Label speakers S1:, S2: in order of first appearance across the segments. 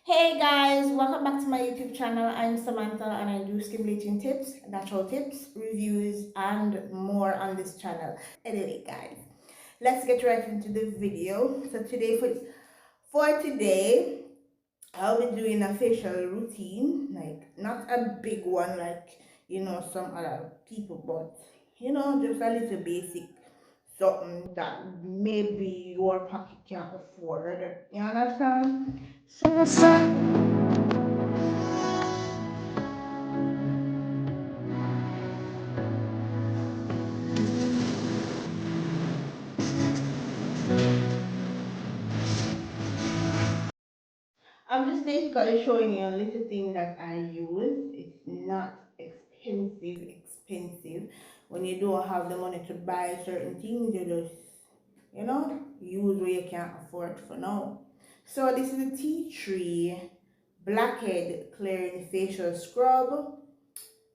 S1: Hey guys, welcome back to my YouTube channel. I'm Samantha and I do skin bleaching tips, natural tips, reviews, and more on this channel. Anyway, guys, let's get right into the video. So for today, I'll be doing a facial routine, like not a big one like some other people, but just a little basic something that maybe your pocket can't afford. You understand? I'm just basically showing you a little thing that I use. It's not expensive. When you don't have the money to buy certain things, you just, use what you can't afford for now. So this is a tea tree blackhead clearing facial scrub,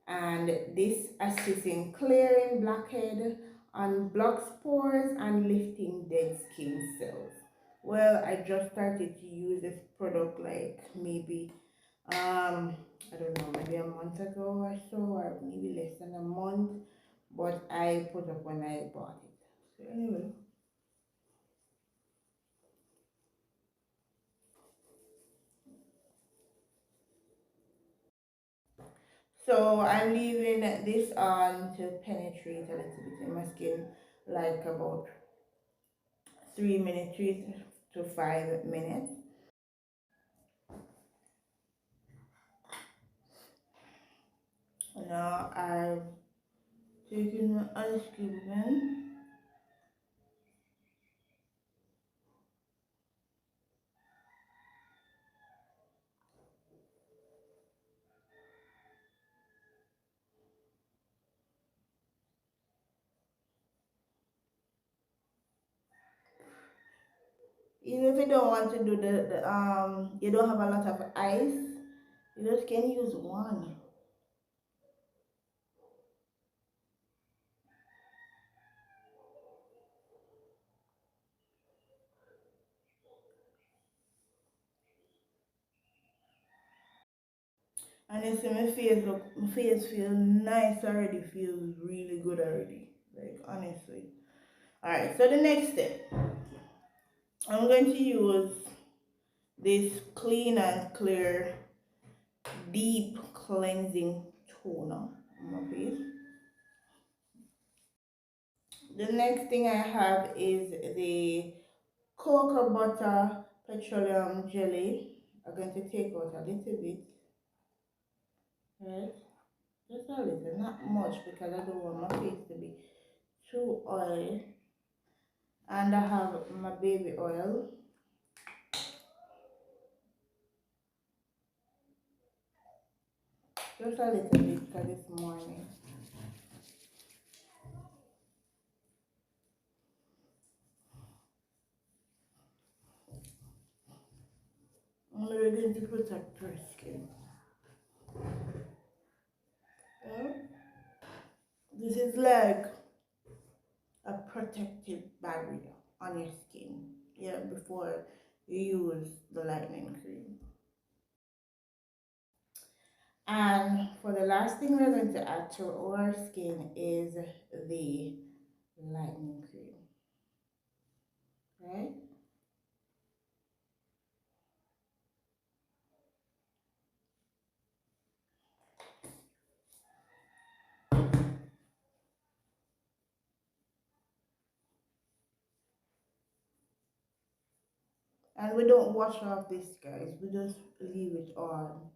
S1: and this assists in clearing blackhead, unblocks pores, and lifting dead skin cells. Well, I just started to use this product like maybe I don't know, maybe a month ago or so, or maybe less than a month, but I put up when I bought it. So anyway, so I'm leaving this on to penetrate a little bit in my skin, like about 3 minutes, 3 to 5 minutes. Now I've taken my ice cream again. Even if you don't want to do you don't have a lot of ice, you just can use one. And you see my face feel nice already, feels really good already. Like honestly. Alright, so the next step, I'm going to use this clean and clear deep cleansing toner on my face. The next thing I have is the cocoa butter petroleum jelly. I'm going to take out a little bit, right? Just a little, not much because I don't want my face to be too oily. And I have my baby oil. Just a little bit because it's morning. I'm really going to protect your skin. Yeah? This is like a protective barrier on your skin. Yeah, before you use the lightening cream. And for the last thing we're going to add to our skin is the lightening cream, right? And we don't wash off this, guys. We just leave it on.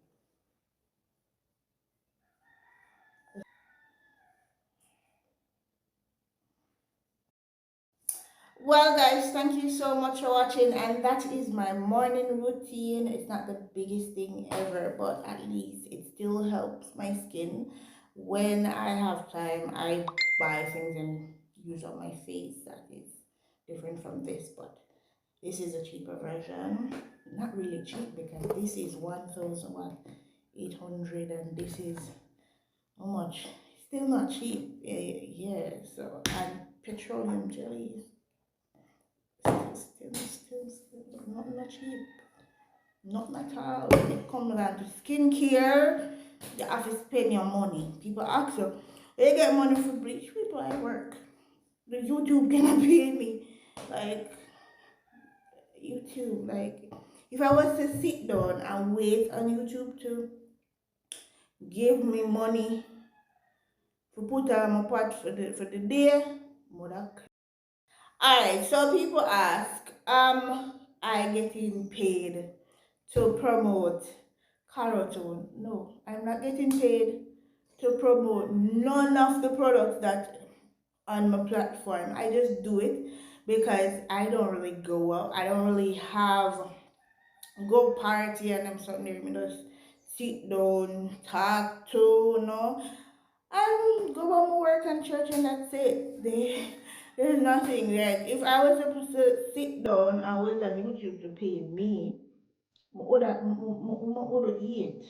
S1: Well, guys, thank you so much for watching, and that is my morning routine. It's not the biggest thing ever, but at least it still helps my skin. When I have time, I buy things and use on my face that is different from this, but this is a cheaper version. Not really cheap because this is 1,800 and this is how much? Still not cheap. Yeah, so and petroleum jellies. Still, not cheap. Not at all. When it comes down to skincare, you have to spend your money. People ask you, where you get money for bleach? People I work. The YouTube gonna pay me. Like YouTube, like if I was to sit down and wait on YouTube to give me money to put on my pot for the day, mother. Alright, so people ask, I getting paid to promote Carotone? No, I'm not getting paid to promote none of the products that on my platform. I just do it because I don't really go out. I don't really have go party and I'm something there. Me just sit down, talk to, and go on my work and church and that's it. There's nothing like if I was supposed to sit down and wait on YouTube to pay me, I would eat.